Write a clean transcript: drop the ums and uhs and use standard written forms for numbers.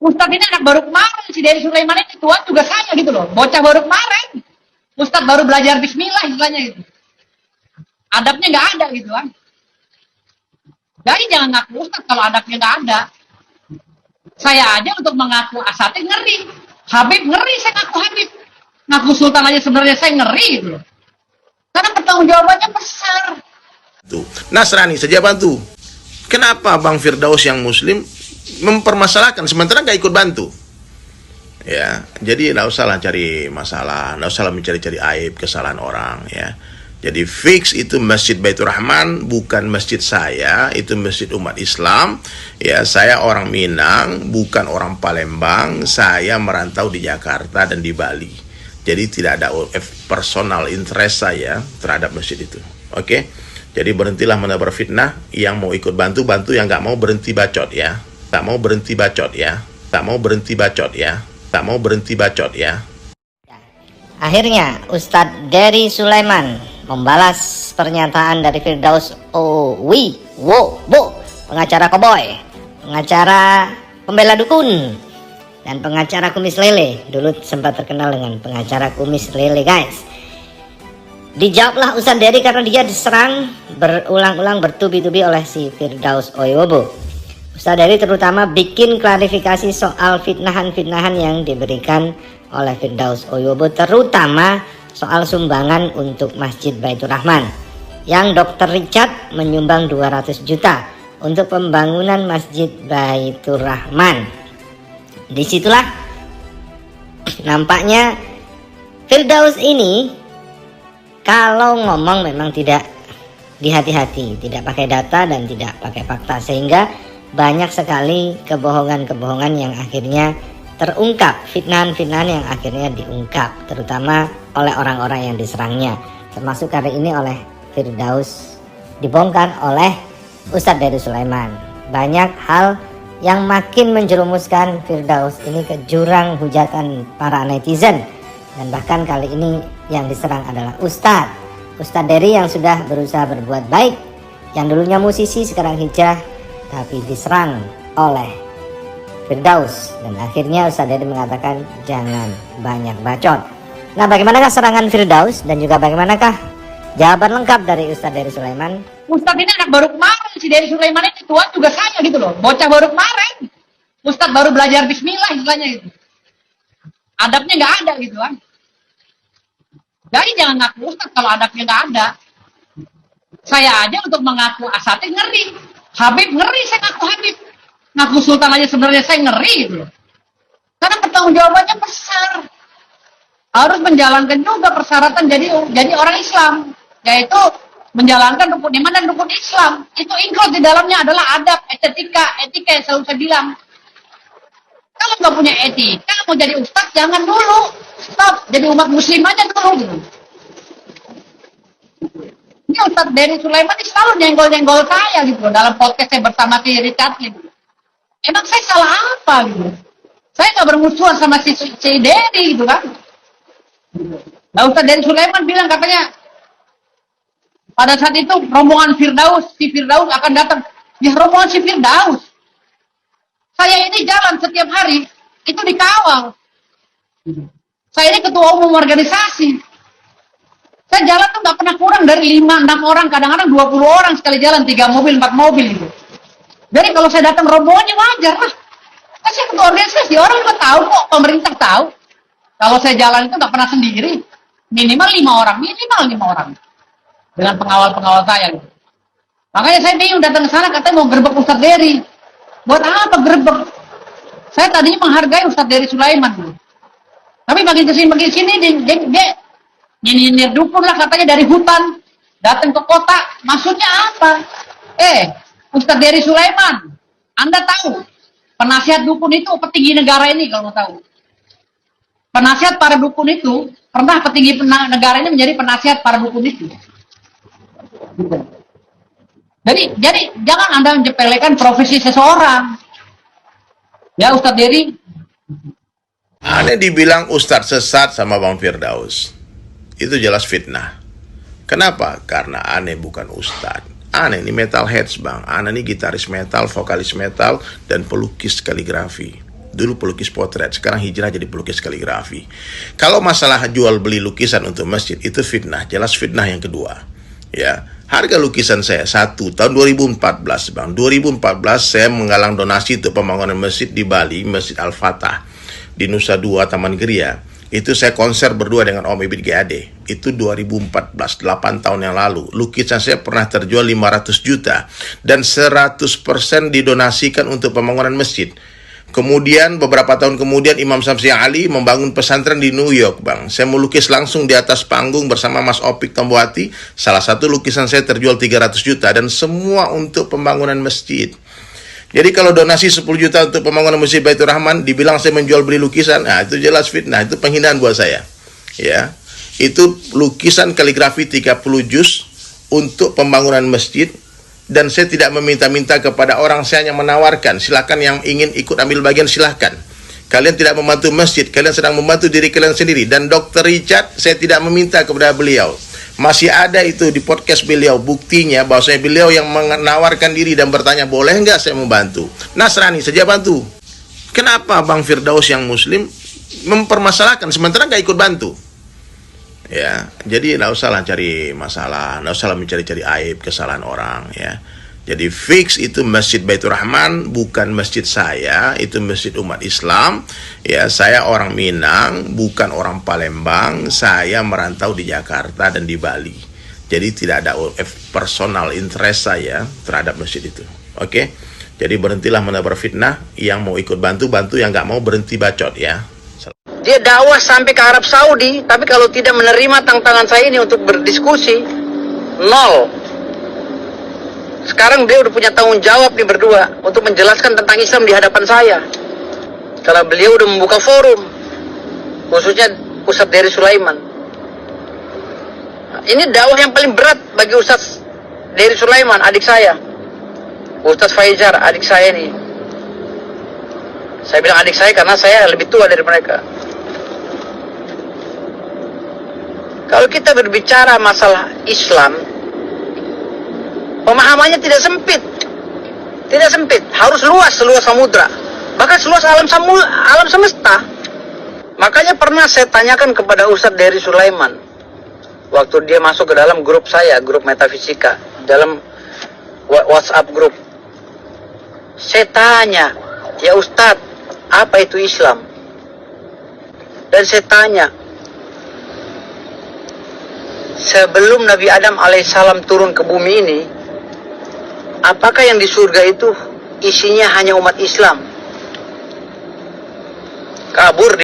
Ustadz ini anak baru kemarin, si Dery Sulaiman ini tuan juga saya gitu loh. Bocah baru kemarin. Ustadz baru belajar bismillah istilahnya gitu. Adabnya nggak ada gitu kan. Jadi jangan ngaku Ustadz kalau adabnya nggak ada. Saya aja untuk mengaku asatid ngeri. Habib ngeri saya ngaku Habib. Ngaku Sultan aja sebenarnya saya ngeri gitu loh. Karena pertanggungjawabannya besar. Tuh, Nasrani saja bantu. Kenapa Bang Firdaus yang Muslim mempermasalahkan sementara nggak ikut bantu? Ya, jadi nggak usahlah cari masalah, nggak usahlah mencari-cari aib kesalahan orang ya. Jadi fix itu Masjid Baitur Rahman bukan masjid saya, itu masjid umat Islam. Ya, saya orang Minang, bukan orang Palembang. Saya merantau di Jakarta dan di Bali. Jadi tidak ada personal interest saya terhadap masjid itu. Oke? Jadi berhentilah menebar fitnah. Yang mau ikut bantu, bantu. Yang nggak mau berhenti bacot ya. Nggak mau berhenti bacot ya. Nggak mau berhenti bacot ya. Nggak mau berhenti bacot ya. Akhirnya Ustadz Dery Sulaiman membalas pernyataan dari Firdaus pengacara koboi, pengacara pembela dukun, dan pengacara kumis lele. Dulu sempat terkenal dengan pengacara kumis lele, guys. Dijawablah Ustadz Dery karena dia diserang berulang-ulang bertubi-tubi oleh si Firdaus Oyobo. Ustadz Dery terutama bikin klarifikasi soal fitnahan-fitnahan yang diberikan oleh Firdaus Oyobo, terutama soal sumbangan untuk Masjid Baitur Rahman yang Dr. Richard menyumbang 200 juta untuk pembangunan Masjid Baitur Rahman. Disitulah nampaknya Firdaus ini kalau ngomong memang tidak dihati-hati, tidak pakai data dan tidak pakai fakta, sehingga banyak sekali kebohongan-kebohongan yang akhirnya terungkap, fitnahan-fitnahan yang akhirnya diungkap, terutama oleh orang-orang yang diserangnya, termasuk kali ini oleh Firdaus, dibongkar oleh Ustadz Dery Sulaiman. Banyak hal yang makin menjerumuskan Firdaus ini ke jurang hujatan para netizen, dan bahkan kali ini yang diserang adalah Ustadz Dery yang sudah berusaha berbuat baik, yang dulunya musisi sekarang hijrah, tapi diserang oleh Firdaus, dan akhirnya Ustadz Dery mengatakan jangan banyak bacot. Nah, bagaimanakah serangan Firdaus dan juga bagaimanakah jawaban lengkap dari Ustadz Dery Sulaiman? Ustadz ini anak baru kemarin, si Dery Sulaiman ini tuan juga saya gitu loh. Bocah baru kemarin. Ustadz baru belajar bismillah istilahnya gitu. Adabnya nggak ada gitu kan. Jadi jangan ngaku Ustadz kalau adabnya nggak ada. Saya aja untuk mengaku asatid ngeri. Habib ngeri saya ngaku Habib. Ngaku Sultan aja sebenarnya saya ngeri gitu loh. Karena pertanggungjawabannya besar. Harus menjalankan juga persyaratan jadi orang Islam, yaitu menjalankan rukun iman dan rukun Islam. Itu include di dalamnya adalah adab, etika yang selalu saya bilang. Kalau nggak punya etika, mau jadi ustadz jangan dulu. Stop, jadi umat muslim aja dulu gitu. Ini Ustadz Dery Sulaiman ini selalu nyenggol-nyenggol saya gitu dalam podcast saya bersama si Richard gitu. Emang saya salah apa gitu? Saya nggak bermusuhan sama si Dery gitu kan. Nah, Ustadz Dery Sulaiman bilang katanya pada saat itu rombongan si Firdaus akan datang. Ya rombongan si Firdaus. Saya ini jalan setiap hari itu dikawal. Saya ini ketua umum organisasi. Saya jalan tuh nggak pernah kurang dari 5-6 orang, kadang-kadang 20 orang sekali jalan, 3 mobil, 4 mobil gitu. Jadi kalau saya datang rombongannya wajar lah. Saya ketua organisasi, orang juga tahu kok, pemerintah tahu. Kalau saya jalan itu nggak pernah sendiri, minimal 5 orang, dengan pengawal-pengawal saya. Gitu. Makanya saya bingung datang ke sana, katanya mau gerbek Ustadz Dery. Buat apa gerbek? Saya tadinya menghargai Ustadz Dery Sulaiman. Gitu. Tapi makin kesini dia nyinir dukun lah katanya dari hutan datang ke kota. Maksudnya apa? Ustadz Dery Sulaiman, Anda tahu penasihat dukun itu petinggi negara ini kalau mau tahu. Penasihat para dukun itu pernah petinggi negara ini menjadi penasihat para dukun itu. Jadi jangan Anda menjepelekan profesi seseorang. Ya Ustadz Dery. Aneh dibilang Ustadz sesat sama Bang Firdaus. Itu jelas fitnah. Kenapa? Karena aneh bukan Ustadz. Aneh ini metalheads bang. Aneh ini gitaris metal, vokalis metal, dan pelukis kaligrafi. Dulu pelukis potret, sekarang hijrah jadi pelukis kaligrafi. Kalau masalah jual beli lukisan untuk masjid, itu fitnah, jelas fitnah yang kedua. Ya, harga lukisan saya tahun 2014, Bang. 2014 saya menggalang donasi untuk pembangunan masjid di Bali, Masjid Al-Fatah di Nusa Dua, Taman Geria. Itu saya konser berdua dengan Om Ibit GAD. Itu 2014, 8 tahun yang lalu. Lukisan saya pernah terjual 500 juta. Dan 100% didonasikan untuk pembangunan masjid. Kemudian beberapa tahun kemudian Imam Samsi Ali membangun pesantren di New York, Bang. Saya melukis langsung di atas panggung bersama Mas Opik Tomboati. Salah satu lukisan saya terjual 300 juta. Dan semua untuk pembangunan masjid. Jadi kalau donasi 10 juta untuk pembangunan Masjid Baitur Rahman, dibilang saya menjual beli lukisan, nah itu jelas fitnah, itu penghinaan buat saya. Ya, itu lukisan kaligrafi 30 juz untuk pembangunan masjid, dan saya tidak meminta-minta kepada orang, saya hanya menawarkan, silakan yang ingin ikut ambil bagian silahkan. Kalian tidak membantu masjid, kalian sedang membantu diri kalian sendiri. Dan Dr. Richard, saya tidak meminta kepada beliau. Masih ada itu di podcast beliau, buktinya bahwasanya beliau yang menawarkan diri dan bertanya, boleh nggak saya membantu? Nasrani saja bantu. Kenapa Bang Firdaus yang muslim mempermasalahkan sementara nggak ikut bantu? Ya, jadi nggak usah lah cari masalah, nggak usah lah mencari-cari aib, kesalahan orang, ya. Jadi fix itu Masjid Baitur Rahman bukan masjid saya, itu masjid umat Islam. Ya, saya orang Minang, bukan orang Palembang. Saya merantau di Jakarta dan di Bali. Jadi tidak ada personal interest saya terhadap masjid itu. Oke? Jadi berhentilah menebar fitnah. Yang mau ikut bantu, bantu. Yang nggak mau berhenti bacot, ya. Dia dakwah sampai ke Arab Saudi, tapi kalau tidak menerima tantangan saya ini untuk berdiskusi, nol. Sekarang dia udah punya tanggung jawab nih berdua untuk menjelaskan tentang Islam di hadapan saya. Karena beliau udah membuka forum, khususnya Ustadz Dery Sulaiman. Nah, ini dakwah yang paling berat bagi Ustadz Dery Sulaiman, adik saya. Ustadz Faizar, adik saya nih. Saya bilang adik saya karena saya lebih tua dari mereka. Kalau kita berbicara masalah Islam, pemahamannya tidak sempit. Tidak sempit, harus luas, seluas samudra. Bahkan seluas alam semesta. Makanya pernah saya tanyakan kepada Ustadz Dery Sulaiman, waktu dia masuk ke dalam grup saya, grup metafisika, dalam WhatsApp grup. Saya tanya, ya Ustadz, apa itu Islam? Dan saya tanya, sebelum Nabi Adam alaihissalam turun ke bumi ini, apakah yang di surga itu isinya hanya umat Islam? Kabur